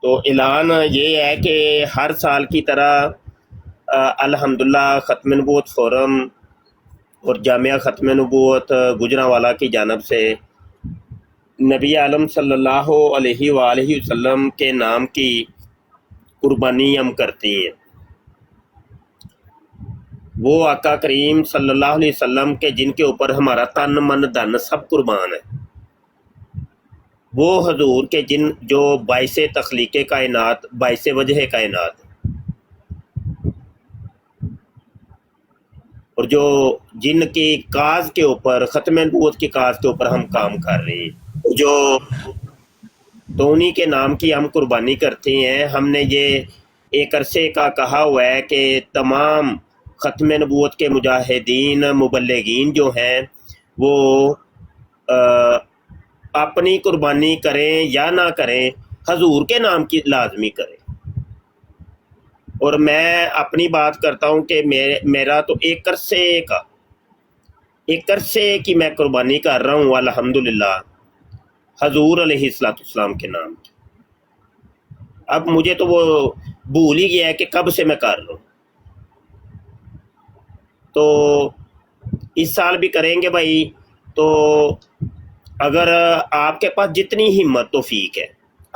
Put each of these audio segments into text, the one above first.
تو اعلان یہ ہے کہ ہر سال کی طرح الحمدللہ ختم نبوت فورم اور جامعہ ختم نبوت گجرانوالہ کی جانب سے نبی عالم صلی اللہ علیہ وآلہ وسلم کے نام کی قربانی ہم کرتے ہیں۔ وہ آقا کریم صلی اللہ علیہ وسلم کے جن کے اوپر ہمارا تن من دھن سب قربان ہے، وہ حضور کے جن جو باعث تخلیق کائنات، باعث وجہ کائنات، اور جو جن کی کاز کے اوپر ختم نبوت کی کاز کے اوپر ہم کام کر رہے ہیں، جو تو انہی کے نام کی ہم قربانی کرتے ہیں۔ ہم نے یہ ایک عرصے کا کہا ہوا ہے کہ تمام ختم نبوت کے مجاہدین مبلغین جو ہیں وہ اپنی قربانی کریں یا نہ کریں، حضور کے نام کی لازمی کریں۔ اور میں اپنی بات کرتا ہوں کہ میرا تو ایک عرصے کی میں قربانی کر رہا ہوں الحمدللہ حضور علیہ السلام کے نام کی۔ اب مجھے تو وہ بھول ہی گیا ہے کہ کب سے میں کر رہا ہوں۔ تو اس سال بھی کریں گے بھائی، تو اگر آپ کے پاس جتنی ہمت توفیق ہے،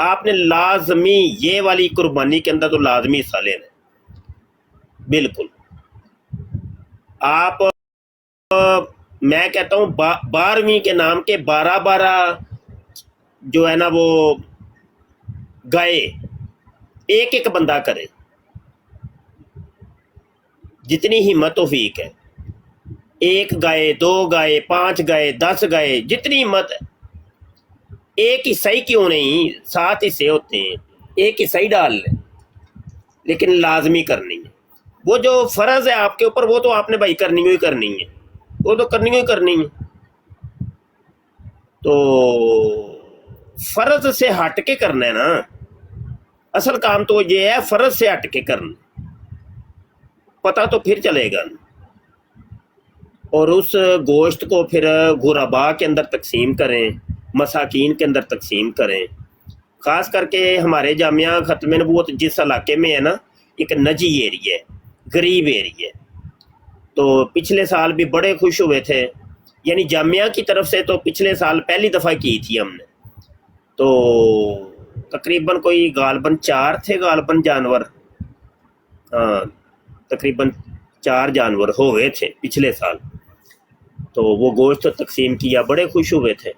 آپ نے لازمی یہ والی قربانی کے اندر تو لازمی حصہ لینا ہے۔ بالکل آپ میں کہتا ہوں 12ویں کے نام کے 12 جو ہے نا وہ گائے ایک بندہ کرے، جتنی ہمت توفیق ہے، 1 گائے 2 گائے 5 گائے 10 گائے، جتنی ہمت ہے۔ ایک حصہ ہی کیوں نہیں، 7 حصے ہوتے ہیں، ایک حصہ ہی ڈال لیں، لیکن لازمی کرنی ہے۔ وہ جو فرض ہے آپ کے اوپر وہ تو آپ نے بھائی کرنی ہی کرنی ہے، وہ تو کرنی ہی کرنی ہے۔ تو فرض سے ہٹ کے کرنا ہے نا، اصل کام تو یہ ہے فرض سے ہٹ کے کرنا، پتہ تو پھر چلے گا۔ اور اس گوشت کو پھر غربا کے اندر تقسیم کریں، مساکین کے اندر تقسیم کریں۔ خاص کر کے ہمارے جامعہ ختم نبوت جس علاقے میں ہے نا، ایک نجی ایریا ہے، غریب ایریا ہے، تو پچھلے سال بھی بڑے خوش ہوئے تھے، یعنی جامعہ کی طرف سے تو پچھلے سال پہلی دفعہ کی تھی ہم نے، تو تقریباً کوئی غالباً 4 تھے غالباً جانور، ہاں تقریباً 4 جانور ہو گئے تھے پچھلے سال، تو وہ گوشت تقسیم کیا، بڑے خوش ہوئے تھے۔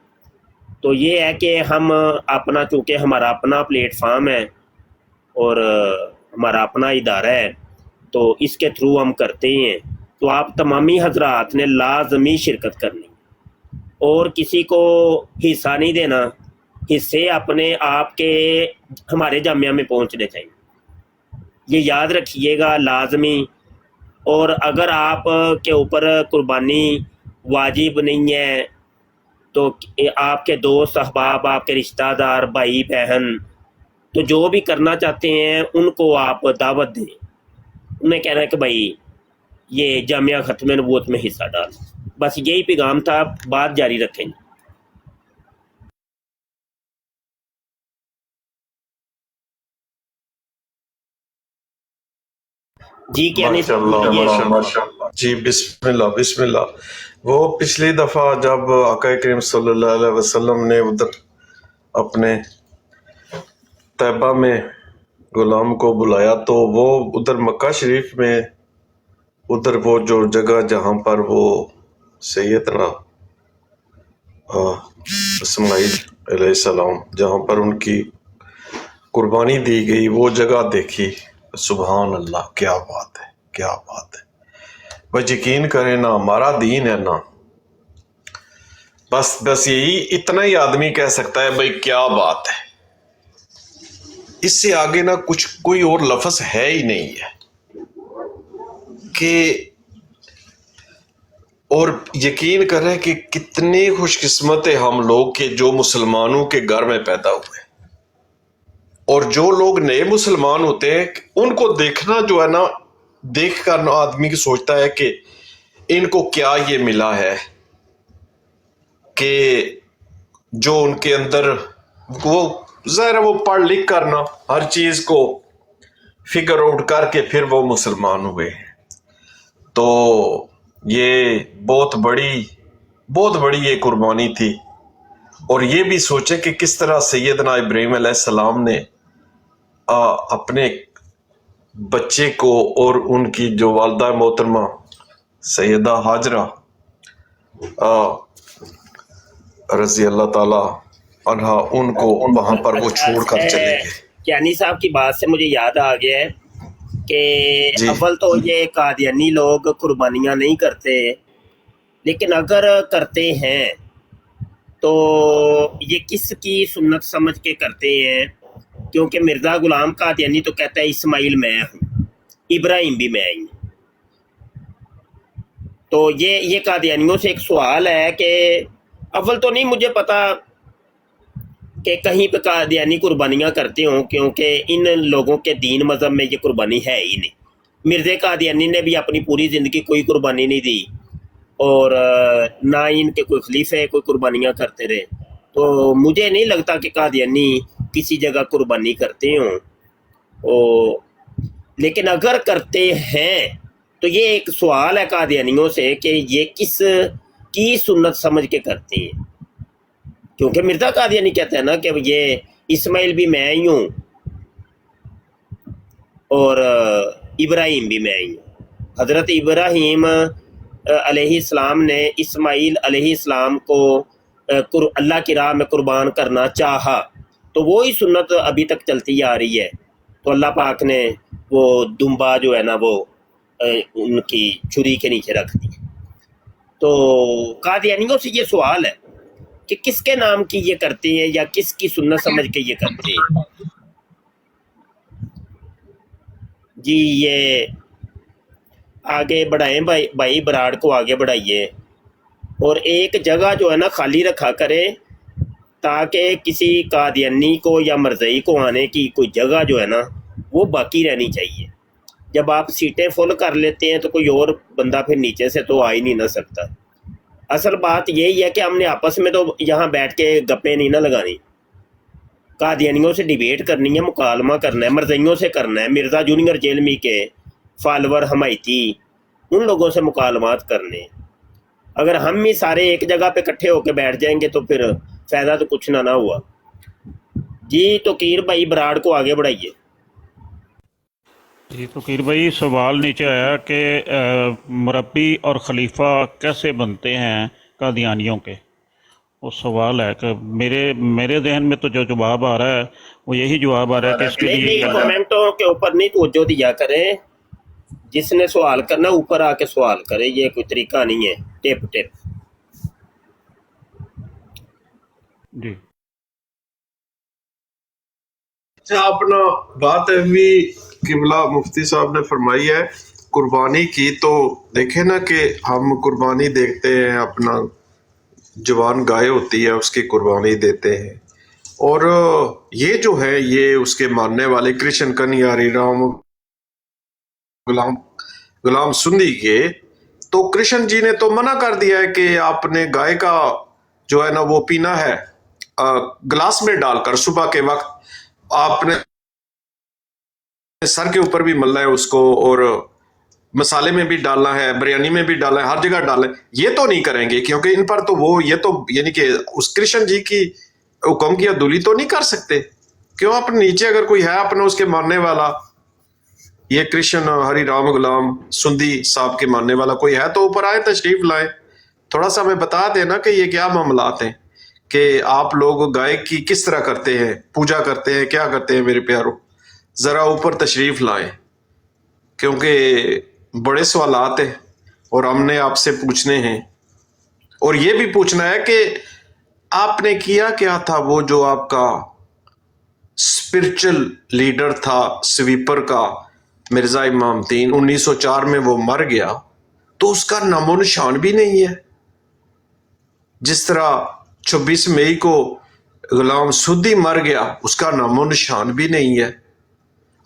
تو یہ ہے کہ ہم اپنا، چونکہ ہمارا اپنا پلیٹ فارم ہے اور ہمارا اپنا ادارہ ہے، تو اس کے تھرو ہم کرتے ہیں، تو آپ تمامی حضرات نے لازمی شرکت کرنی اور کسی کو حصہ نہیں دینا، حصے اپنے آپ کے ہمارے جامعہ میں پہنچنے چاہیے، یہ یاد رکھیے گا لازمی۔ اور اگر آپ کے اوپر قربانی واجب نہیں ہے تو آپ کے دوست احباب، آپ کے رشتہ دار، بھائی بہن، تو جو بھی کرنا چاہتے ہیں ان کو آپ دعوت دیں، انہیں کہنا ہے کہ بھائی یہ جامعہ ختم نبوت میں حصہ ڈال۔ بس یہی پیغام تھا، بات جاری رکھیں۔ جی کیا نہیں ماشاء اللہ ماشاء اللہ جی، بسم اللہ بسم اللہ۔ وہ پچھلی دفعہ جب آقا کریم صلی اللہ علیہ وسلم نے ادھر اپنے طیبہ میں غلام کو بلایا، تو وہ ادھر مکہ شریف میں ادھر وہ جو جگہ جہاں پر وہ سیدنا اسماعیل علیہ السلام جہاں پر ان کی قربانی دی گئی، وہ جگہ دیکھی، سبحان اللہ، کیا بات ہے کیا بات ہے۔ بس یقین کریں نا، ہمارا دین ہے نا، بس یہی اتنا ہی آدمی کہہ سکتا ہے بھائی کیا بات ہے، اس سے آگے نا کچھ کوئی اور لفظ ہے ہی نہیں ہے کہ۔ اور یقین کریں کہ کتنے خوش قسمت ہیں ہم لوگ کہ جو مسلمانوں کے گھر میں پیدا ہوئے، اور جو لوگ نئے مسلمان ہوتے ہیں ان کو دیکھنا جو ہے نا، دیکھ کر آدمی کی سوچتا ہے کہ ان کو کیا یہ ملا ہے کہ جو ان کے اندر وہ ظاہر ہے وہ پڑھ لکھ کرنا ہر چیز کو فگر آؤٹ کر کے پھر وہ مسلمان ہوئے. تو یہ بہت بڑی یہ قربانی تھی. اور یہ بھی سوچے کہ کس طرح سیدنا ابراہیم علیہ السلام نے اپنے بچے کو اور ان کی جو والدہ محترمہ سیدہ ہاجرہ رضی اللہ تعالی عنہا ان کو وہاں پر وہ چھوڑ کر چلے گئے. کیانی صاحب کی بات سے مجھے یاد آ گیا ہے کہ جی اول تو یہ قادیانی لوگ قربانیاں نہیں کرتے، لیکن اگر کرتے ہیں تو یہ کس کی سنت سمجھ کے کرتے ہیں؟ کیونکہ مرزا غلام قادیانی تو کہتا ہے اسماعیل میں ہوں، ابراہیم بھی میں ہی ہوں. تو یہ قادیانیوں سے ایک سوال ہے کہ اول تو نہیں مجھے پتا کہ کہیں پہ قادیانی قربانیاں کرتے ہوں، کیونکہ ان لوگوں کے دین مذہب میں یہ قربانی ہے ہی نہیں. مرزا قادیانی نے بھی اپنی پوری زندگی کوئی قربانی نہیں دی، اور نہ ان کے کوئی خلیفہ کوئی قربانیاں کرتے رہے. تو مجھے نہیں لگتا کہ قادیانی کسی جگہ قربانی کرتے ہوں. لیکن اگر کرتے ہیں تو یہ ایک سوال ہے قادیانیوں سے کہ یہ کس کی سنت سمجھ کے کرتے ہیں. کیونکہ مرزا قادیانی کہتا ہے نا کہ یہ اسماعیل بھی میں ہی ہوں اور ابراہیم بھی میں ہی ہوں. حضرت ابراہیم علیہ السلام نے اسماعیل علیہ السلام کو اللہ کی راہ میں قربان کرنا چاہا، تو وہی سنت ابھی تک چلتی آ رہی ہے. تو اللہ پاک نے وہ دمبا جو ہے نا وہ ان کی چھری کے نیچے رکھ دی. تو قادیانیوں سے یہ سوال ہے کہ کس کے نام کی یہ کرتے ہیں یا کس کی سنت سمجھ کے یہ کرتے ہیں. جی یہ آگے بڑھائیں بھائی براڑ کو آگے بڑھائیے، اور ایک جگہ جو ہے نا خالی رکھا کرے تاکہ کسی قادیانی کو یا مرزئی کو آنے کی کوئی جگہ جو ہے نا وہ باقی رہنی چاہیے. جب آپ سیٹیں فل کر لیتے ہیں تو کوئی اور بندہ پھر نیچے سے تو آ ہی نہیں نہ سکتا. اصل بات یہی ہے کہ ہم نے آپس میں تو یہاں بیٹھ کے گپیں نہیں نہ لگانی، قادیانیوں سے ڈیبیٹ کرنی ہے، مکالمہ کرنا ہے، مرزائیوں سے کرنا ہے، مرزا جونیئر جیلمی کے فالور حمایتی ان لوگوں سے مکالمات کرنے. اگر ہم ہی سارے ایک جگہ پہ اکٹھے ہو کے بیٹھ جائیں گے تو پھر فائدہ تو کچھ نہ ہوا. جی تو کیر بھائی براڑ کو آگے بڑھائیے. جی تو کیر بھائی سوال نیچے آیا کہ مربی اور خلیفہ کیسے بنتے ہیں قادیانیوں کے. وہ سوال ہے کہ میرے ذہن میں تو جو جواب آ رہا ہے وہ یہی جواب آ رہا ہے کہ اس کے لیے کمنٹوں کے اوپر نہیں توجہ دیا کریں، جس نے سوال کرنا اوپر آ کے سوال کرے، یہ کوئی طریقہ نہیں ہے. ٹپ جی اپنا بات بھی قبلہ مفتی صاحب نے فرمائی ہے قربانی کی. تو دیکھیں نا کہ ہم قربانی دیکھتے ہیں، اپنا جوان گائے ہوتی ہے اس کی قربانی دیتے ہیں. اور یہ جو ہے یہ اس کے ماننے والے کرشن کنیاری رام غلام سندھی کے، تو کرشن جی نے تو منع کر دیا ہے کہ آپ نے گائے کا جو ہے نا وہ پینا ہے گلاس میں ڈال کر. صبح کے وقت آپ نے سر کے اوپر بھی ملنا ہے اس کو، اور مسالے میں بھی ڈالنا ہے، بریانی میں بھی ڈالنا ہے، ہر جگہ ڈالنا ہے. یہ تو نہیں کریں گے کیونکہ ان پر تو وہ یہ تو یعنی کہ اس کرشن جی کی حکم کی عدولی تو نہیں کر سکتے. کیوں اپنے نیچے اگر کوئی ہے اپنا اس کے ماننے والا، یہ کرشن ہری رام غلام سندھی صاحب کے ماننے والا کوئی ہے تو اوپر آئے، تشریف لائیں، تھوڑا سا ہمیں بتا دیں نا کہ یہ کیا معاملات ہیں کہ آپ لوگ گائے کی کس طرح کرتے ہیں، پوجا کرتے ہیں، کیا کرتے ہیں. میرے پیارو ذرا اوپر تشریف لائیں کیونکہ بڑے سوالات ہیں اور ہم نے آپ سے پوچھنے ہیں. اور یہ بھی پوچھنا ہے کہ آپ نے کیا کیا تھا، وہ جو آپ کا اسپرچل لیڈر تھا سویپر کا مرزا امام الدین، 1904 میں وہ مر گیا تو اس کا نام و نشان بھی نہیں ہے. جس طرح 26 مئی کو غلام سدھی مر گیا اس کا نام و نشان بھی نہیں ہے.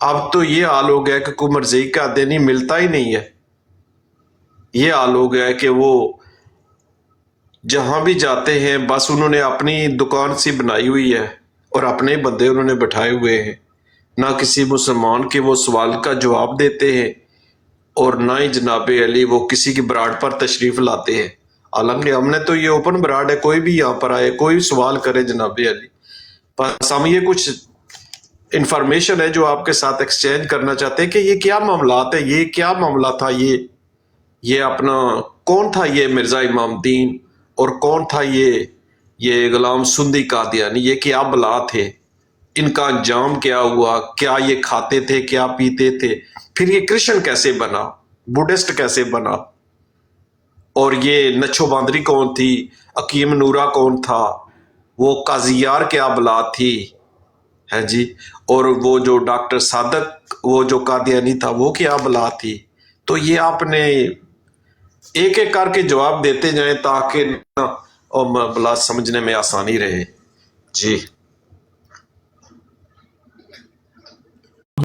اب تو یہ حال ہو گیا کہ کوئی مرضی کا دینی ملتا ہی نہیں ہے. یہ حال ہو گیا ہے کہ وہ جہاں بھی جاتے ہیں بس انہوں نے اپنی دکان سی بنائی ہوئی ہے اور اپنے ہی بندے انہوں نے بٹھائے ہوئے ہیں، نہ کسی مسلمان کے وہ سوال کا جواب دیتے ہیں، اور نہ ہی جناب علی وہ کسی کی براڈ پر تشریف لاتے ہیں۔ حالانکہ ہم نے تو یہ اوپن براڈ ہے، کوئی بھی یہاں پر آئے، کوئی سوال کرے جناب علی، بس ہم یہ کچھ انفارمیشن ہے جو آپ کے ساتھ ایکسچینج کرنا چاہتے ہیں کہ یہ کیا معاملات ہے، یہ کیا معاملہ تھا، یہ اپنا کون تھا یہ مرزا امام الدین، اور کون تھا یہ غلام سندی قادیانی، یہ کیا بلا تھے، ان کا انجام کیا ہوا، کیا یہ کھاتے تھے، کیا پیتے تھے، پھر یہ کرسچن کیسے بنا، بڈھسٹ کیسے بنا، اور یہ نچو باندری کون تھی، حکیم نورا کون تھا، وہ قاضیار کیا بلا تھی ہے جی، اور وہ جو ڈاکٹر صادق وہ جو قادیانی تھا وہ کیا بلا تھی۔ تو یہ آپ نے ایک ایک کر کے جواب دیتے جائیں تاکہ نا اور بلا سمجھنے میں آسانی رہے۔ جی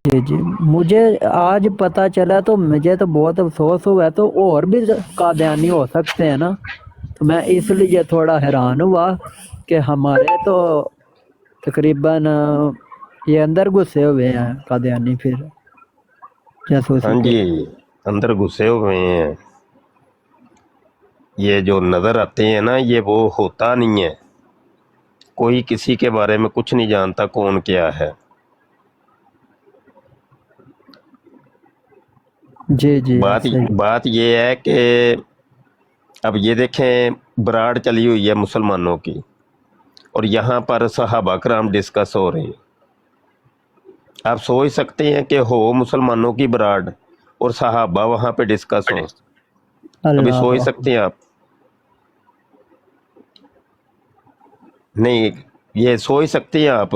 جی جی، مجھے آج پتہ چلا تو مجھے تو بہت افسوس ہوا ہے، تو اور بھی قادیانی ہو سکتے ہیں نا، تو میں اس لیے تھوڑا حیران ہوا کہ ہمارے تو تقریباً یہ اندر گھسے ہوئے ہیں قادیانی، پھر جاسوسی ہاں کے۔ جی، اندر گھسے ہوئے ہیں، یہ جو نظر آتے ہیں نا یہ وہ ہوتا نہیں ہے، کوئی کسی کے بارے میں کچھ نہیں جانتا کون کیا ہے۔ جی جی صحیح۔ بات یہ ہے کہ اب یہ دیکھیں براڈ چلی ہوئی ہے مسلمانوں کی، اور یہاں پر صحابہ کرام ڈسکس ہو رہے ہیں۔ آپ سوچ سکتے ہیں کہ ہو مسلمانوں کی براڈ اور صحابہ وہاں پہ ڈسکس ہوں، کبھی اللہ سوچ اکبر۔ سکتے ہیں آپ؟ نہیں، یہ سوچ سکتے ہیں آپ؟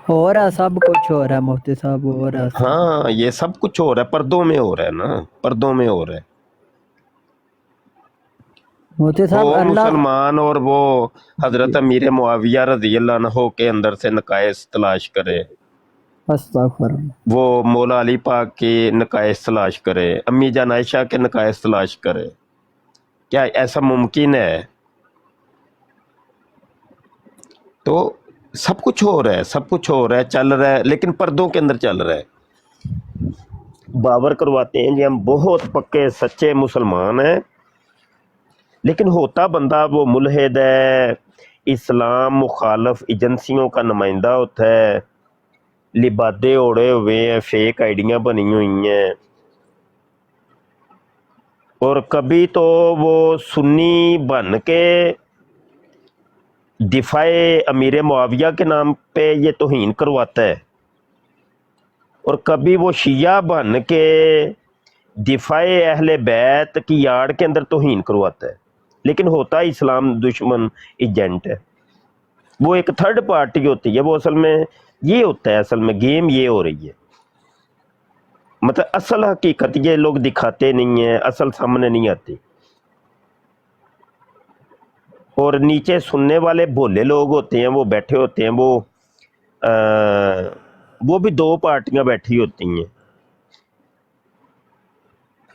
ہو رہا سب کچھ ہو رہا ہے مفتی صاحب، ہو رہا ہے سب۔ ہاں، یہ سب کچھ ہو رہا ہے، پردوں میں ہو رہا ہے نا، پردوں میں ہو رہا ہے۔ مفتی ہو صاحب اللہ مسلمان اور وہ حضرت امیر معاویہ رضی اللہ عنہ کے اندر سے نقائص تلاش کرے، استغفر اللہ۔ وہ مولا علی پاک کی نقائص تلاش کرے، امی جان عائشہ کے نقائص تلاش کرے، کیا ایسا ممکن ہے؟ تو سب کچھ ہو رہا ہے، سب کچھ ہو رہا ہے، چل رہا ہے، لیکن پردوں کے اندر چل رہا ہے۔ باور کرواتے ہیں جی ہم بہت پکے سچے مسلمان ہیں، لیکن ہوتا بندہ وہ ملحد ہے، اسلام مخالف ایجنسیوں کا نمائندہ ہوتا ہے، لبادے اوڑے ہوئے ہیں، فیک آئیڈیاں بنی ہوئی ہیں، اور کبھی تو وہ سنی بن کے دفاع امیر معاویہ کے نام پہ یہ توہین کرواتا ہے، اور کبھی وہ شیعہ بن کے دفاع اہل بیت کی یاڑ کے اندر توہین کرواتا ہے، لیکن ہوتا اسلام دشمن ایجنٹ ہے۔ وہ ایک تھرڈ پارٹی ہوتی ہے، وہ اصل میں یہ ہوتا ہے، اصل میں گیم یہ ہو رہی ہے، مطلب اصل حقیقت یہ لوگ دکھاتے نہیں ہیں، اصل سامنے نہیں آتی، اور نیچے سننے والے بھولے لوگ ہوتے ہیں، وہ بیٹھے ہوتے ہیں، وہ بھی دو پارٹیاں بیٹھی ہوتی ہیں۔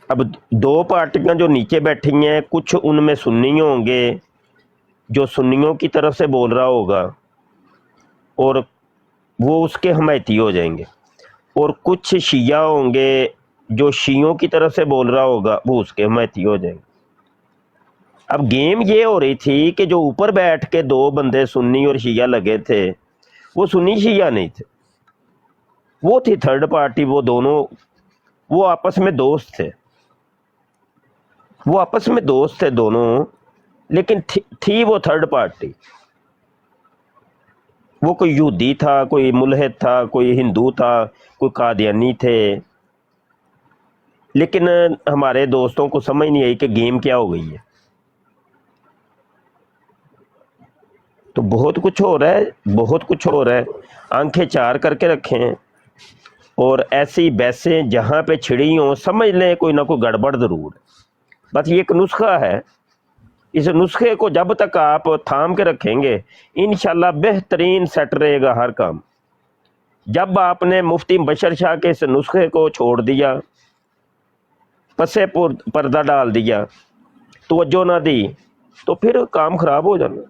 اب دو پارٹیاں جو نیچے بیٹھی ہیں، کچھ ان میں سنی ہوں گے جو سنیوں کی طرف سے بول رہا ہوگا اور وہ اس کے حمایتی ہو جائیں گے، اور کچھ شیعہ ہوں گے جو شیعوں کی طرف سے بول رہا ہوگا وہ اس کے حمایتی ہو جائیں گے۔ اب گیم یہ ہو رہی تھی کہ جو اوپر بیٹھ کے دو بندے سنی اور شیعہ لگے تھے وہ سنی شیعہ نہیں تھے، وہ تھی تھرڈ پارٹی، وہ دونوں وہ آپس میں دوست تھے، وہ آپس میں دوست تھے دونوں، لیکن تھی وہ تھرڈ پارٹی، وہ کوئی یہودی تھا، کوئی ملحد تھا، کوئی ہندو تھا، کوئی قادیانی تھے، لیکن ہمارے دوستوں کو سمجھ نہیں آئی کہ گیم کیا ہو گئی ہے۔ تو بہت کچھ ہو رہا ہے، بہت کچھ ہو رہا ہے، آنکھیں چار کر کے رکھیں، اور ایسی بیسیں جہاں پہ چھڑی ہوں سمجھ لیں کوئی نہ کوئی گڑبڑ ضرور ہے۔ بس یہ ایک نسخہ ہے، اس نسخے کو جب تک آپ تھام کے رکھیں گے انشاءاللہ بہترین سیٹ رہے گا ہر کام۔ جب آپ نے مفتی بشر شاہ کے اس نسخے کو چھوڑ دیا، پسے پردہ ڈال دیا، توجہ نہ دی، تو پھر کام خراب ہو جانا،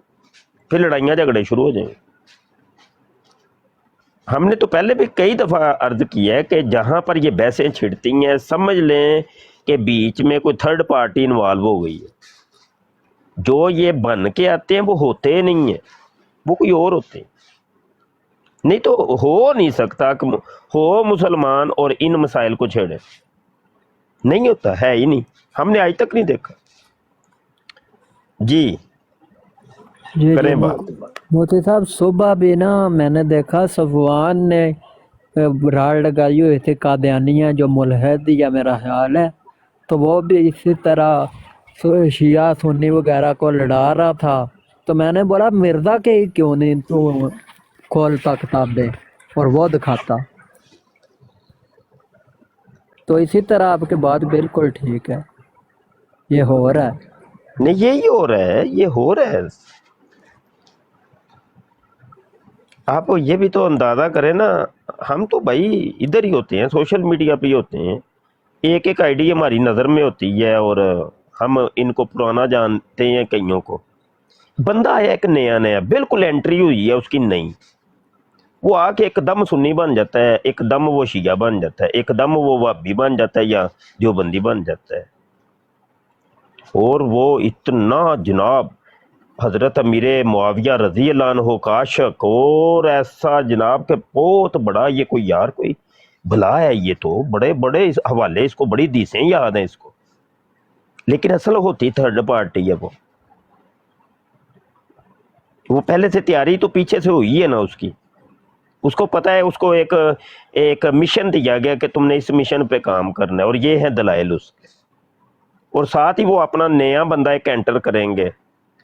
پھر لڑائیاں جھگڑے شروع ہو جائیں گے۔ ہم نے تو پہلے بھی کئی دفعہ عرض کیا ہے کہ جہاں پر یہ بحثیں چھڑتی ہیں سمجھ لیں کہ بیچ میں کوئی تھرڈ پارٹی انوالو ہو گئی ہے. جو یہ بن کے آتے ہیں وہ ہوتے نہیں ہیں, وہ کوئی اور ہوتے ہیں. نہیں تو ہو نہیں سکتا کہ ہو مسلمان اور ان مسائل کو چھیڑے, نہیں ہوتا ہے ہی نہیں, ہم نے آج تک نہیں دیکھا. جی جی کریں بات. مفتی صاحب صبح بھی نا میں نے دیکھا صفوان نے راڑ لگائی ہوئی تھی قادیانیہ جو ملحد یا میرا خیال ہے, تو وہ بھی اسی طرح شیعہ سنی وغیرہ کو لڑا رہا تھا. تو میں نے بولا مرزا کے کیوں نہیں تو کھولتا کتابیں اور وہ دکھاتا. تو اسی طرح آپ کی بات بالکل ٹھیک ہے, یہ ہو رہا ہے. نہیں یہی ہو رہا ہے, یہ ہو رہا ہے. آپ یہ بھی تو اندازہ کریں نا, ہم تو بھائی ادھر ہی ہوتے ہیں, سوشل میڈیا پہ ہی ہوتے ہیں, ایک ایک آئی ڈی ہماری نظر میں ہوتی ہے اور ہم ان کو پرانا جانتے ہیں. کئیوں کو بندہ آیا ایک نیا نیا بالکل انٹری ہوئی ہے اس کی نئی, وہ آ کے ایک دم سنی بن جاتا ہے, ایک دم وہ شیعہ بن جاتا ہے, ایک دم وہ وہابی بن جاتا ہے یا دیوبندی بن جاتا ہے. اور وہ اتنا جناب حضرت امیر معاویہ رضی اللہ عنہ کا عاشق, اور ایسا جناب کہ بہت بڑا یہ کوئی یار کوئی بلا ہے, یہ تو بڑے بڑے حوالے اس کو, بڑی حدیثیں یاد ہیں اس کو, لیکن اصل ہوتی تھرڈ پارٹی ہے. وہ پہلے سے تیاری تو پیچھے سے ہوئی ہے نا اس کی, اس کو پتہ ہے, اس کو ایک مشن دیا گیا کہ تم نے اس مشن پہ کام کرنا ہے, اور یہ ہیں دلائل اس کے, اور ساتھ ہی وہ اپنا نیا بندہ ایک انٹر کریں گے,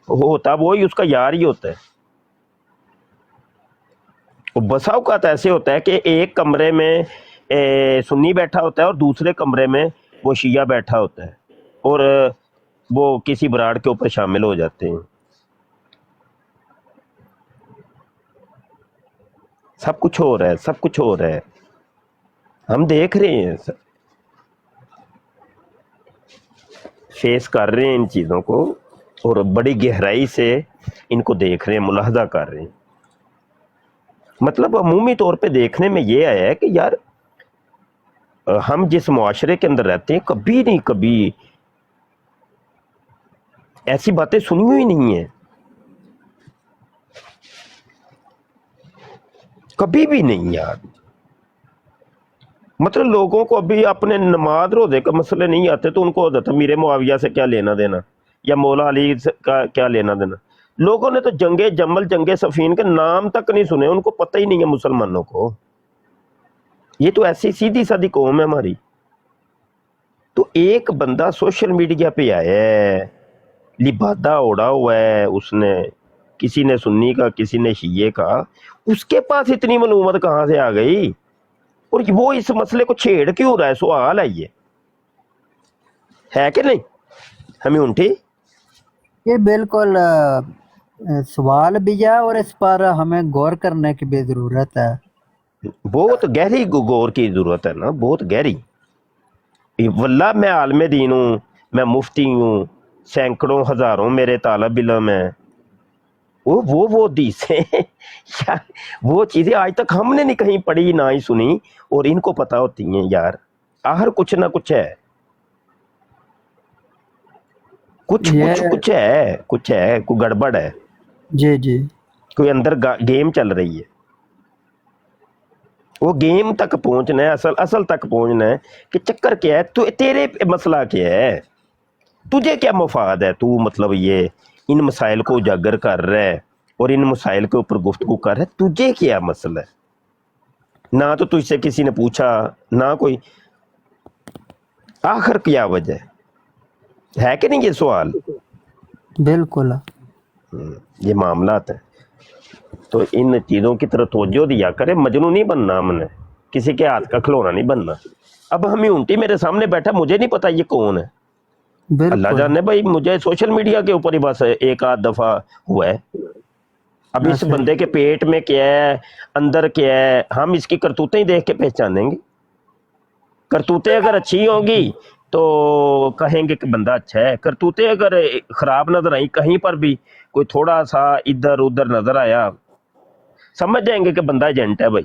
ہوتا وہی اس کا یار ہی ہوتا ہے. بسا اوقات ایسے ہوتا ہے کہ ایک کمرے میں سنی بیٹھا ہوتا ہے اور دوسرے کمرے میں وہ شیعہ بیٹھا ہوتا ہے, اور وہ کسی براڑ کے اوپر شامل ہو جاتے ہیں. سب کچھ ہو رہا ہے, سب کچھ ہو رہا ہے, ہم دیکھ رہے ہیں, فیس کر رہے ہیں ان چیزوں کو, اور بڑی گہرائی سے ان کو دیکھ رہے ہیں, ملاحظہ کر رہے ہیں. مطلب عمومی طور پہ دیکھنے میں یہ آیا ہے کہ یار ہم جس معاشرے کے اندر رہتے ہیں کبھی نہیں کبھی ایسی باتیں سنی ہوئی نہیں ہیں, کبھی بھی نہیں یار. مطلب لوگوں کو ابھی اپنے نماز روزے کا مسئلے نہیں آتے تو ان کو حضرت امیر معاویہ سے کیا لینا دینا, یا مولا علی کا کیا لینا دینا. لوگوں نے تو جنگ جمل, جنگ صفین کے نام تک نہیں سنے, ان کو پتہ ہی نہیں ہے مسلمانوں کو. یہ تو ایسی سیدھی سادی قوم ہے ہماری. تو ایک بندہ سوشل میڈیا پہ آیا ہے, لبادہ اوڑا ہوا ہے اس نے, کسی نے سنی کا کسی نے شیعہ کا, اس کے پاس اتنی معلومات کہاں سے آ گئی, اور وہ اس مسئلے کو چھیڑ کیوں رہا ہے؟ سوال ہے, یہ ہے کہ نہیں ہمیں انٹھی؟ یہ بالکل سوال بھی ہے, اور اس پر ہمیں غور کرنے کی بھی ضرورت ہے. بہت گہری غور کی ضرورت ہے نا, بہت گہری. واللہ میں عالم دین ہوں, میں مفتی ہوں, سینکڑوں ہزاروں میرے طالب علم ہیں, وہ حدیثیں یار وہ چیزیں آج تک ہم نے نہیں کہیں پڑھی نہ ہی سنی, اور ان کو پتہ ہوتی ہیں یار. آخر کچھ نہ کچھ ہے, کچھ ہے, کوئی گڑبڑ ہے. جی جی, کوئی اندر گیم چل رہی ہے. وہ گیم تک پہنچنا ہے, اصل تک پہنچنا ہے کہ چکر کیا ہے, تو تیرے مسئلہ کیا ہے, تجھے کیا مفاد ہے, تو مطلب یہ ان مسائل کو اجاگر کر رہا ہے اور ان مسائل کے اوپر گفتگو کر رہا ہے, تجھے کیا مسئلہ ہے؟ نہ تو تجھ سے کسی نے پوچھا, نہ کوئی. آخر کیا وجہ ہے کہ نہیں, یہ سوال بالکل یہ معاملات ہیں. تو ان چیزوں کی طرف توجہ دیا کرے, مجنون نہیں بننا ہم نے, کسی کے ہاتھ کا کھلونا نہیں بننا. اب ہمیں انٹی میرے سامنے بیٹھا, مجھے نہیں پتا یہ کون ہے, اللہ جانے بھائی, مجھے سوشل میڈیا کے اوپر ہی بس ایک آدھ دفعہ ہوا ہے. اب اس بندے کے پیٹ میں کیا ہے, اندر کیا ہے, ہم اس کی کرتوتیں ہی دیکھ کے پہچانیں گے. کرتوتیں اگر اچھی ہوں گی تو کہیں گے کہ بندہ اچھا ہے, کرتوتیں اگر خراب نظر آئیں, کہیں پر بھی کوئی تھوڑا سا ادھر ادھر نظر آیا, سمجھ جائیں گے کہ بندہ ایجنٹ ہے بھائی.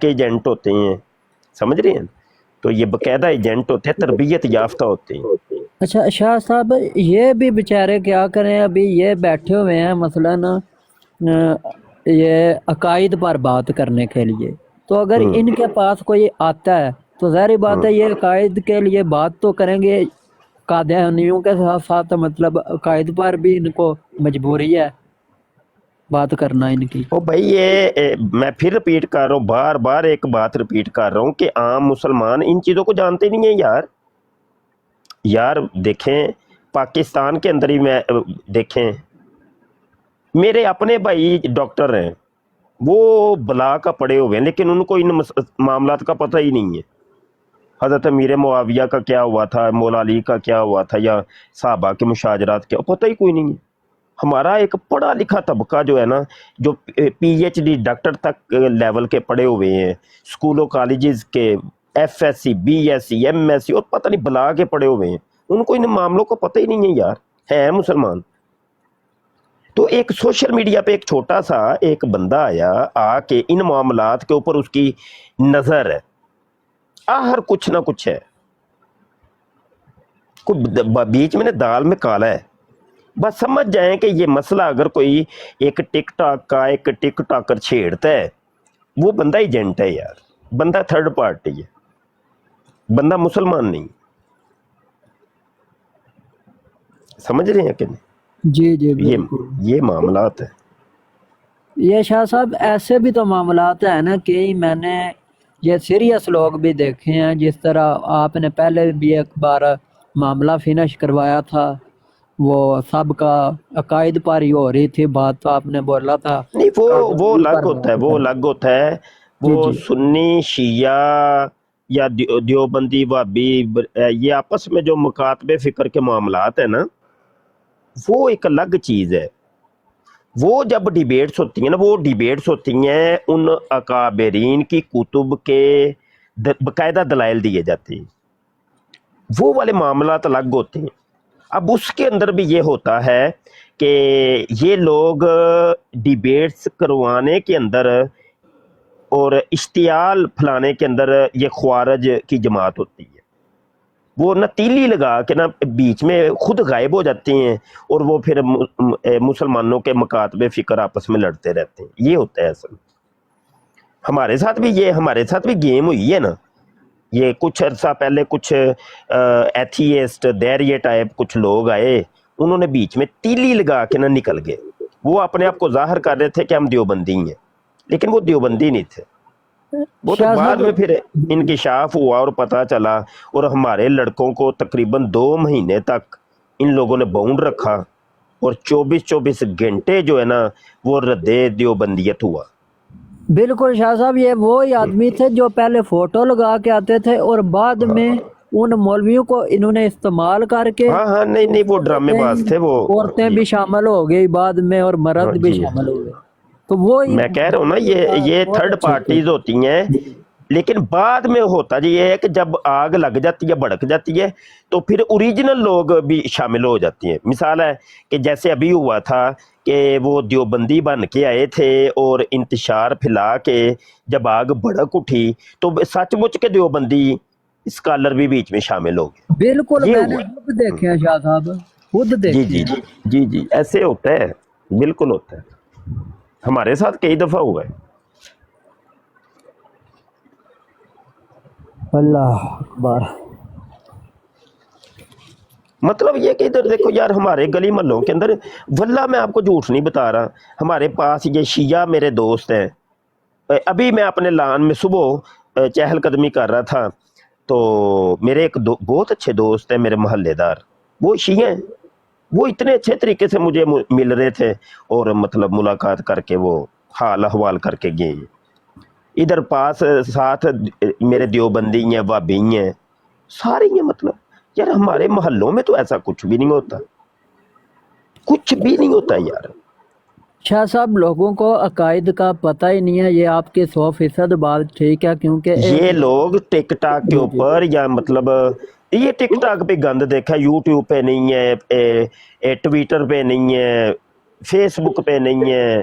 کے ایجنٹ ہوتے ہیں, سمجھ رہے ہیں, تو یہ باقاعدہ ایجنٹ ہوتے ہیں, تربیت یافتہ ہوتے ہیں. اچھا شاہ صاحب یہ بھی بیچارے کیا کریں, ابھی یہ بیٹھے ہوئے ہیں مثلاً یہ عقائد پر بات کرنے کے لیے, تو اگر ان کے پاس کوئی آتا ہے تو ظاہر بات ہے یہ عقائد کے لیے بات تو کریں گے قادیانیوں کے ساتھ ساتھ, مطلب عقائد پر بھی ان کو مجبوری ہے بات کرنا ان کی. او بھائی یہ میں پھر رپیٹ کر رہا ہوں, بار بار ایک بات رپیٹ کر رہا ہوں کہ عام مسلمان ان چیزوں کو جانتے نہیں ہیں یار. دیکھیں پاکستان کے اندر ہی میں دیکھیں, میرے اپنے بھائی ڈاکٹر ہیں, وہ بلا کا پڑے ہوئے ہیں, لیکن ان کو ان معاملات کا پتہ ہی نہیں ہے. حضرت امیر معاویہ کا کیا ہوا تھا, مولا علی کا کیا ہوا تھا, یا صحابہ کے مشاجرات کیا, پتہ ہی کوئی نہیں ہے. ہمارا ایک پڑھا لکھا طبقہ جو ہے نا, جو پی ایچ ڈی ڈاکٹر تک لیول کے پڑھے ہوئے ہیں, اسکولوں کالجز کے F S C, B S C, M S C اور پتہ نہیں بلا کے پڑھے ہوئے ہیں, ان کو ان معاملوں کا پتہ ہی نہیں ہے یار, ہے مسلمان. تو ایک سوشل میڈیا پہ ایک چھوٹا سا ایک بندہ آیا, آ کے ان معاملات کے اوپر اس کی نظر ہے, ہر کچھ نہ کچھ ہے, کوئی بیچ میں دال میں کالا ہے. بس سمجھ جائیں کہ یہ مسئلہ اگر کوئی ایک ٹک ٹاک کا ایک ٹک ٹاکر چھیڑتا ہے, وہ بندہ ایجنٹ ہے یار, بندہ تھرڈ پارٹی ہے, بندہ مسلمان نہیں. سمجھ رہے ہیں کہ نہیں؟ جی جی بالکل. یہ معاملات ہیں. یہ شاہ صاحب ایسے بھی تو معاملات ہیں نا کہ میں نے یہ سیریس لوگ بھی دیکھے ہیں, جس طرح آپ نے پہلے بھی ایک بار معاملہ فنش کروایا تھا, وہ سب کا عقائد پر ہی ہو رہی تھی بات, تو آپ نے بولا تھا نہیں وہ الگ ہوتا ہے, وہ الگ ہوتا ہے, وہ سنی شیعہ یا دیوبندی وہابی یہ آپس میں جو مکاتبے فکر کے معاملات ہیں نا, وہ ایک الگ چیز ہے. وہ جب ڈیبیٹس ہوتی ہیں نا, وہ ڈیبیٹس ہوتی ہیں ان اکابرین کی کتب کے باقاعدہ دلائل دیے جاتے ہیں, وہ والے معاملات الگ ہوتے ہیں. اب اس کے اندر بھی یہ ہوتا ہے کہ یہ لوگ ڈیبیٹس کروانے کے اندر اور اشتعال پھیلانے کے اندر یہ خوارج کی جماعت ہوتی ہے, وہ نہ تیلی لگا کے نہ بیچ میں خود غائب ہو جاتے ہیں, اور وہ پھر مسلمانوں کے مکاتبے فکر آپس میں لڑتے رہتے ہیں. یہ ہوتا ہے اصل. ہمارے ساتھ بھی گیم ہوئی ہے نا, یہ کچھ عرصہ پہلے کچھ ایتھیسٹ دیریے ٹائپ کچھ لوگ آئے, انہوں نے بیچ میں تیلی لگا کے نہ نکل گئے. وہ اپنے آپ کو ظاہر کر رہے تھے کہ ہم دیوبندی ہیں, لیکن وہ دیوبندی نہیں تھے. وہ تو بعد میں پھر انکشاف ہوا اور پتہ چلا, اور ہمارے لڑکوں کو تقریباً 2 مہینے تک ان لوگوں نے باؤنڈ رکھا, اور 24 گھنٹے جو ہے نا وہ رد دیوبندیت ہوا. بالکل شاہ صاحب, یہ وہی آدمی تھے جو پہلے فوٹو لگا کے آتے تھے اور بعد میں ان مولویوں کو انہوں نے استعمال کر کے ہاں نہیں وہ ڈرامے باز تھے. وہ عورتیں بھی شامل ہو گئی بعد میں, اور مرد بھی شامل ہو گئے. تو وہ میں کہہ رہا ہوں نا, یہ تھرڈ پارٹیز ہوتی ہیں, لیکن بعد میں ہوتا جی یہ ہے کہ جب آگ لگ جاتی ہے, بھڑک جاتی ہے, تو پھر اوریجنل لوگ بھی شامل ہو جاتی ہیں. مثال ہے کہ جیسے ابھی ہوا تھا کہ وہ دیوبندی بن کے آئے تھے اور انتشار پھیلا کے جب آگ بھڑک اٹھی تو سچ مچ کے دیوبندی اسکالر بھی بیچ میں شامل ہو گئے. بالکل میں نے خود دیکھے ہیں شاہ صاحب, خود دیکھے. جی ایسے ہوتا ہے, بالکل ہوتا ہے. ہمارے ساتھ کئی دفعہ ہوا ہے. اللہ اکبر. مطلب یہ کہ ادھر دیکھو یار, ہمارے گلی محلوں کے اندر, واللہ میں آپ کو جھوٹ نہیں بتا رہا, ہمارے پاس یہ شیعہ میرے دوست ہیں. ابھی میں اپنے لان میں صبح چہل قدمی کر رہا تھا, تو میرے ایک بہت اچھے دوست ہیں میرے محلے دار, وہ شیعہ ہیں. وہ اتنے اچھے طریقے سے مجھے مل رہے تھے, اور مطلب ملاقات کر کے وہ حال احوال کر کے گئے. ادھر پاس ساتھ میرے دیوبندی ہیں, وہابی ہیں, سارے ہیں. مطلب یار ہمارے محلوں میں تو ایسا کچھ بھی نہیں ہوتا, کچھ بھی نہیں ہوتا یار. شاہ صاحب لوگوں کو عقائد کا پتہ ہی نہیں ہے, یہ آپ کے 100% بات ٹھیک ہے, کیونکہ یہ لوگ ٹک ٹاک کے اوپر, یا مطلب یہ ٹک ٹاک پہ گند دیکھا, یوٹیوب پہ نہیں ہے, ٹویٹر پہ نہیں ہے, فیس بک پہ نہیں ہے,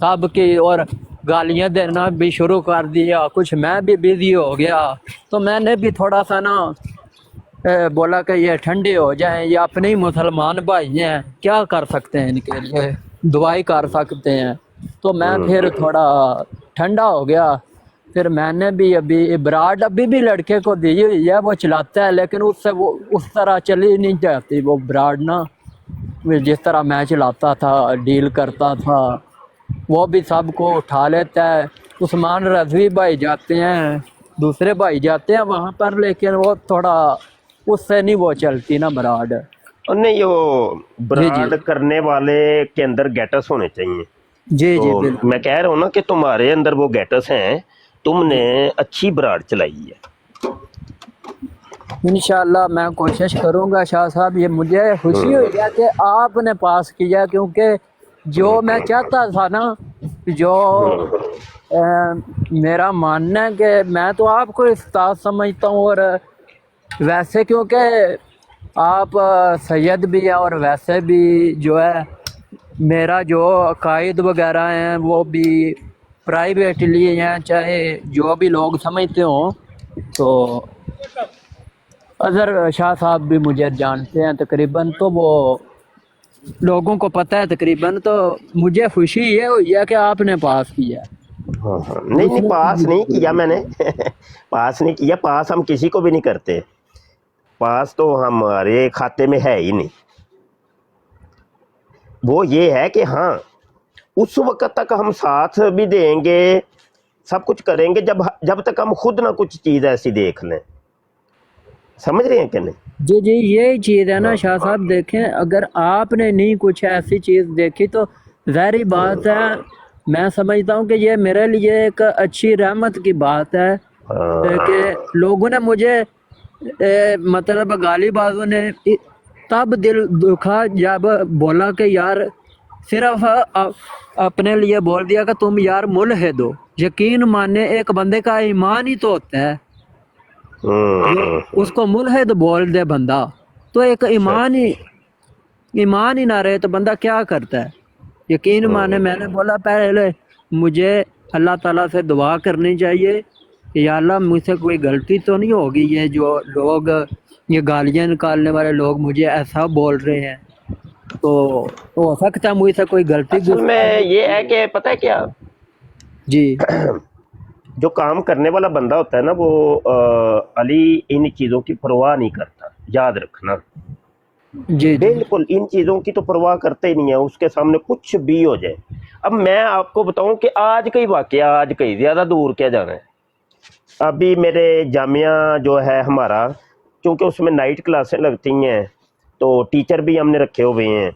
سب کی اور گالیاں دینا بھی شروع کر دیا. کچھ میں بھی بزی ہو گیا تو میں نے بھی تھوڑا سا نا بولا کہ یہ ٹھنڈے ہو جائیں, یہ اپنے ہی مسلمان بھائی ہیں, کیا کر سکتے ہیں ان کے لیے, دعائی کر سکتے ہیں. تو میں پھر تھوڑا ٹھنڈا ہو گیا. پھر میں نے بھی ابھی براڈ ابھی بھی لڑکے کو دی ہوئی ہے, وہ چلاتا ہے, لیکن اس سے وہ اس طرح چلی نہیں جاتی وہ براڈ نا, جس طرح میں چلاتا تھا, ڈیل کرتا تھا. وہ بھی سب کو اٹھا لیتا ہے. عثمان رضوی بھائی جاتے ہیں, دوسرے بھائی جاتے ہیں وہاں پر, لیکن وہ تھوڑا اس سے نہیں وہ چلتی نا براڈ. اور نہیں, وہ جی جی براڈ کرنے والے کے اندر گیٹس ہونے چاہیے. جی جی تو بالکل. میں کہہ رہا ہوں نا کہ تمہارے اندر وہ گیٹس ہیں, تم نے اچھی براڈ چلائی ہے. انشاءاللہ میں کوشش کروں گا شاہ صاحب. یہ مجھے خوشی ہوئی ہے کہ آپ نے پاس کیا, کیونکہ جو میں چاہتا تھا نا, جو میرا ماننا ہے کہ میں تو آپ کو استاد سمجھتا ہوں, اور ویسے کیونکہ آپ سید بھی ہیں اور ویسے بھی جو ہے میرا جو عقائد وغیرہ ہیں وہ بھی پرائیویٹلی ہیں, چاہے جو بھی لوگ سمجھتے ہوں. تو اظہر شاہ صاحب بھی مجھے جانتے ہیں تقریباً, تو وہ لوگوں کو پتہ ہے تقریباً. تو مجھے خوشی یہ ہوئی ہے کہ آپ نے پاس کیا. ہاں ہاں, نہیں پاس نہیں کیا میں نے پاس نہیں کیا. پاس ہم کسی کو بھی نہیں کرتے. پاس تو ہمارے کھاتے میں ہے ہی نہیں. وہ یہ ہے کہ ہاں اس وقت تک ہم ساتھ بھی دیں گے, سب کچھ کریں گے, جب تک ہم خود نہ کچھ چیز ایسی دیکھ لیں. سمجھ رہے ہیں کہ نہیں؟ جی جی, یہی چیز ہے نا شاہ صاحب. دیکھیں اگر آپ نے نہیں کچھ ایسی چیز دیکھی تو ظاہری بات ہے, میں سمجھتا ہوں کہ یہ میرے لیے ایک اچھی رحمت کی بات ہے کہ لوگوں نے مجھے مطلب غالی بازوں نے تب دل دکھا جب بولا کہ یار صرف اپنے لیے بول دیا کہ تم یار ملحد ہو. یقین مانے ایک بندے کا ایمان ہی تو ہوتا ہے. اس کو ملحد بول دے بندہ, تو ایک ایمان ہی نہ رہے تو بندہ کیا کرتا ہے. یقین مانے میں نے بولا پہلے مجھے اللہ تعالیٰ سے دعا کرنی چاہیے کہ یا اللہ مجھ سے کوئی غلطی تو نہیں ہوگی, یہ جو لوگ یہ گالیاں نکالنے والے لوگ مجھے ایسا بول رہے ہیں, تو ہو سکتا ہے مجھ سے کوئی غلطی اصل میں یہ ہے کہ پتہ ہے کیا, جی جو کام کرنے والا بندہ ہوتا ہے نا, وہ علی ان چیزوں کی پرواہ نہیں کرتا. یاد رکھنا, جی جی بالکل ان چیزوں کی تو پرواہ کرتے ہی نہیں ہے. اس کے سامنے کچھ بھی ہو جائے. اب میں آپ کو بتاؤں کہ آج کا ہی واقعہ, آج کا ہی, زیادہ دور کیا جانا ہے. ابھی میرے جامعہ جو ہے ہمارا, چونکہ اس میں نائٹ کلاسیں لگتی ہیں تو ٹیچر بھی ہم نے رکھے ہوئے ہیں.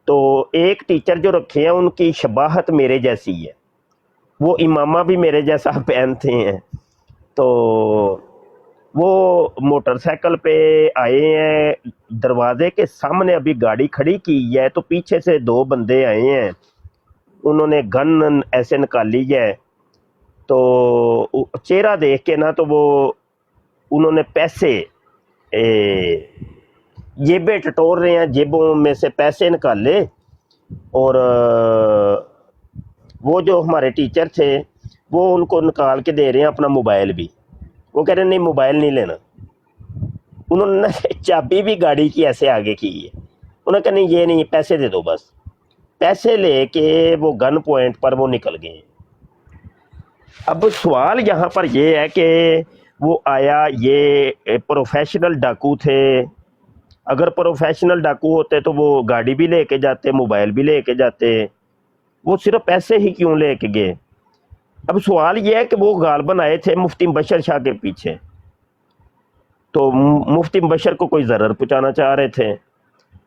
تو ایک ٹیچر جو رکھے ہیں ان کی شباہت میرے جیسی ہے, وہ امامہ بھی میرے جیسا پہنتے ہیں. تو وہ موٹر سائیکل پہ آئے ہیں, دروازے کے سامنے ابھی گاڑی کھڑی کی ہے, تو پیچھے سے دو بندے آئے ہیں, انہوں نے گن ایسے نکال لی ہے. تو چہرہ دیکھ کے نا, تو وہ انہوں نے پیسے جیبیں ٹٹور رہے ہیں, جیبوں میں سے پیسے نکال لے. اور وہ جو ہمارے ٹیچر تھے وہ ان کو نکال کے دے رہے ہیں اپنا موبائل بھی. وہ کہہ رہے ہیں نہیں موبائل نہیں لینا. انہوں نے چابی بھی گاڑی کی ایسے آگے کی ہے. انہوں نے کہا نہیں یہ نہیں, پیسے دے دو بس. پیسے لے کے وہ گن پوائنٹ پر وہ نکل گئے. اب سوال یہاں پر یہ ہے کہ وہ آیا, یہ پروفیشنل ڈاکو تھے. اگر پروفیشنل ڈاکو ہوتے تو وہ گاڑی بھی لے کے جاتے, موبائل بھی لے کے جاتے. وہ صرف پیسے ہی کیوں لے کے گئے؟ اب سوال یہ ہے کہ وہ غالباً آئے تھے مفتی مبشر شاہ کے پیچھے, تو مفتی مبشر کو کوئی ضرر پہنچانا چاہ رہے تھے.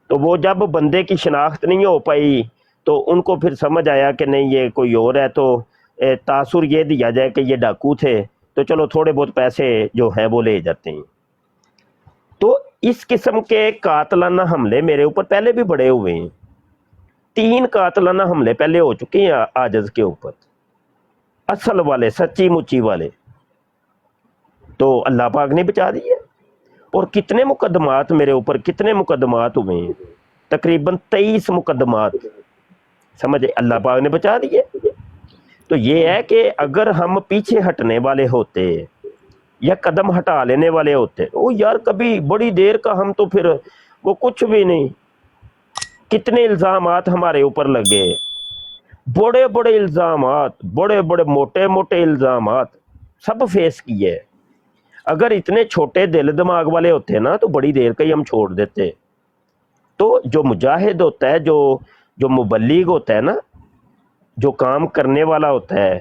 تو وہ جب بندے کی شناخت نہیں ہو پائی تو ان کو پھر سمجھ آیا کہ نہیں یہ کوئی اور ہے, تو تاثر یہ دیا جائے کہ یہ ڈاکو تھے, تو چلو تھوڑے بہت پیسے جو ہیں وہ لے جاتے ہیں. تو اس قسم کے قاتلانہ حملے میرے اوپر پہلے بھی بڑے ہوئے ہیں. 3 قاتلانہ حملے پہلے ہو چکے ہیں عاجز کے اوپر, اصل والے, سچی مچی والے. تو اللہ پاک نے بچا دیے. اور کتنے مقدمات میرے اوپر, کتنے مقدمات ہوئے ہیں, تقریباً 23 مقدمات. سمجھے, اللہ پاک نے بچا دیے. تو یہ ہے کہ اگر ہم پیچھے ہٹنے والے ہوتے یا قدم ہٹا لینے والے ہوتے، وہ یار کبھی بڑی دیر کا ہم تو پھر وہ کچھ بھی نہیں. کتنے الزامات ہمارے اوپر لگے، بڑے بڑے الزامات، بڑے بڑے موٹے موٹے الزامات سب فیس کیے. اگر اتنے چھوٹے دل دماغ والے ہوتے نا تو بڑی دیر کا ہی ہم چھوڑ دیتے. تو جو مجاہد ہوتا ہے، جو مبلغ ہوتا ہے نا، جو کام کرنے والا ہوتا ہے،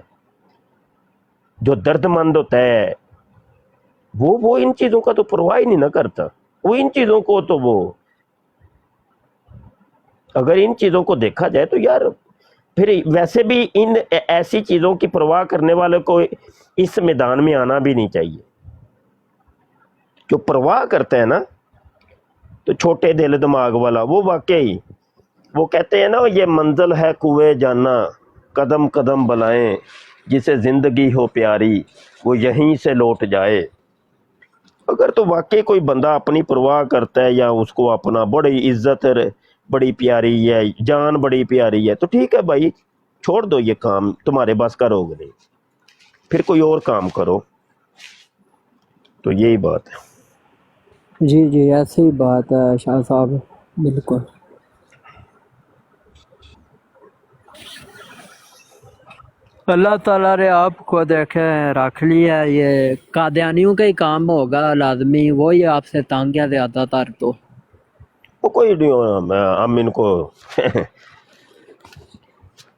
جو درد مند ہوتا ہے، وہ ان چیزوں کا تو پرواہ ہی نہیں نہ کرتا. وہ ان چیزوں کو تو وہ اگر ان چیزوں کو دیکھا جائے تو یار پھر ویسے بھی ان ایسی چیزوں کی پرواہ کرنے والے کو اس میدان میں آنا بھی نہیں چاہیے. جو پرواہ کرتا ہے نا تو چھوٹے دل دماغ والا، وہ واقعی وہ کہتے ہیں نا، یہ منزل ہے کوئے جانا، قدم قدم بلائیں، جسے زندگی ہو پیاری وہ یہیں سے لوٹ جائے. اگر تو واقعی کوئی بندہ اپنی پرواہ کرتا ہے یا اس کو اپنا بڑی عزت بڑی پیاری ہے، جان بڑی پیاری ہے، تو ٹھیک ہے بھائی، چھوڑ دو یہ کام، تمہارے بس کا روگ نہیں، پھر کوئی اور کام کرو. تو یہی بات ہے. جی جی ایسی بات ہے شاہ صاحب، بالکل. اللہ تعالیٰ نے آپ کو دیکھے رکھ لیا. یہ قادیانیوں کا ہی کام ہوگا لازمی، وہی آپ سے تانگ ہے زیادہ تر. تو وہ کوئی نہیں ہونا، ہم ان کو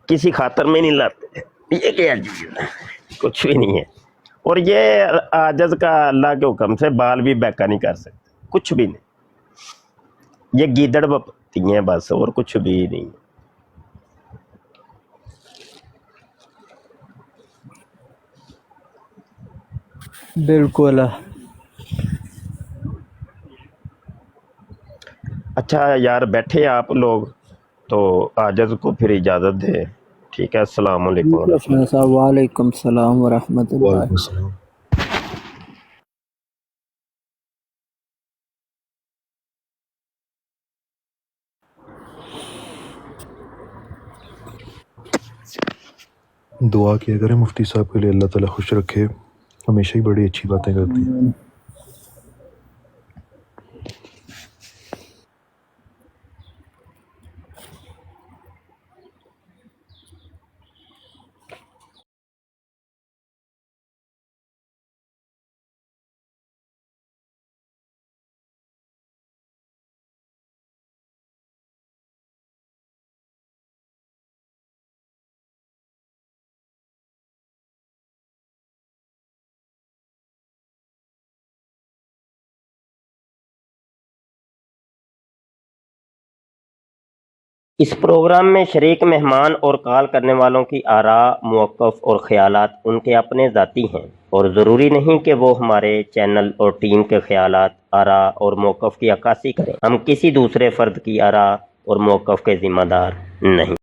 کسی خاطر میں نہیں لاتے. یہ کیا چیز ہے؟ کچھ بھی نہیں ہے. اور یہ عاجز کا اللہ کے حکم سے بال بھی بیکا نہیں کر سکتے، کچھ بھی نہیں. یہ گیدڑ بپتی ہیں بس، اور کچھ بھی نہیں. بالکل. اچھا یار بیٹھے آپ لوگ، تو عاجز کو پھر اجازت دے. ٹھیک ہے، السلام علیکم ٹھیک ہے ورحمۃ شاہ صاحب، وعلیکم السلام ورحمۃ اللہ. وعلیکم السلام. دعا کیا کریں مفتی صاحب کے لیے، اللہ تعالیٰ خوش رکھے، ہمیشہ ہی بڑی اچھی باتیں کرتے ہیں. اس پروگرام میں شریک مہمان اور کال کرنے والوں کی آراء، موقف اور خیالات ان کے اپنے ذاتی ہیں، اور ضروری نہیں کہ وہ ہمارے چینل اور ٹیم کے خیالات، آراء اور موقف کی عکاسی کریں. ہم کسی دوسرے فرد کی آراء اور موقف کے ذمہ دار نہیں.